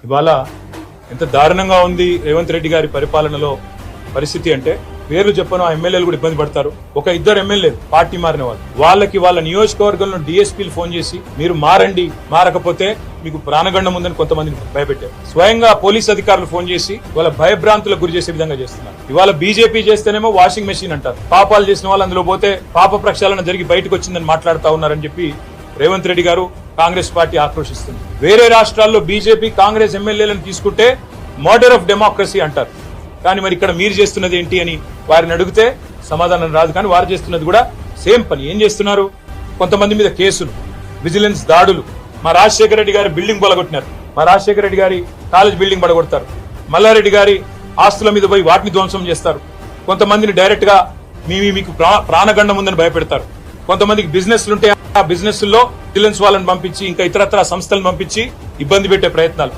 ఇవాళ ఎంత దారుణంగా ఉంది రేవంత్ రెడ్డి గారి పరిపాలనలో పరిస్థితి అంటే పేర్లు చెప్పను ఆ ఎమ్మెల్యేలు కూడా ఇబ్బంది పడతారు. ఒక ఇద్దరు ఎమ్మెల్యేలు పార్టీ మారిన వాళ్ళకి వాళ్ళ నియోజకవర్గంలో డిఎస్పీలు ఫోన్ చేసి మీరు మారండి, మారకపోతే మీకు ప్రాణగండం ఉందని కొంతమందిని భయపెట్టారు. స్వయంగా పోలీస్ అధికారులు ఫోన్ చేసి వాళ్ళ భయభ్రాంతులకు గురి చేసే విధంగా చేస్తున్నారు. ఇవాళ బీజేపీ చేస్తేనేమో వాషింగ్ మెషిన్ అంటారు. పాపాలు చేసిన వాళ్ళు అందులో పోతే పాప ప్రక్షాళన జరిగి బయటకు వచ్చిందని మాట్లాడుతూ ఉన్నారని చెప్పి రేవంత్ రెడ్డి గారు కాంగ్రెస్ పార్టీ ఆక్రోశిస్తుంది. వేరే రాష్ట్రాల్లో బీజేపీ కాంగ్రెస్ ఎమ్మెల్యేలను తీసుకుంటే మర్డర్ ఆఫ్ డెమోక్రసీ అంటారు. కానీ మరి ఇక్కడ మీరు చేస్తున్నది ఏంటి అని వారిని అడిగితే సమాధానం రాదు. కానీ వారు చేస్తున్నది కూడా సేమ్ పని. ఏం చేస్తున్నారు? కొంతమంది మీద కేసులు, విజిలెన్స్ దాడులు. మా రాజశేఖర రెడ్డి గారి బిల్డింగ్ పడగొట్టినారు. మా రాజశేఖర రెడ్డి గారి కాలేజ్ బిల్డింగ్ పడగొడతారు. మల్లారెడ్డి గారి ఆస్తుల మీద పోయి వాటిని ధ్వంసం చేస్తారు. కొంతమందిని డైరెక్ట్ గా మీకు ప్రాణగండం ఉందని భయపెడతారు. కొంతమందికి బిజినెస్లుంటే ఆ బిజినెస్ లో విజిలెన్స్ వాళ్ళని పంపించి ఇంకా ఇతరత్ర సంస్థలను పంపించి ఇబ్బంది పెట్టే ప్రయత్నాలు.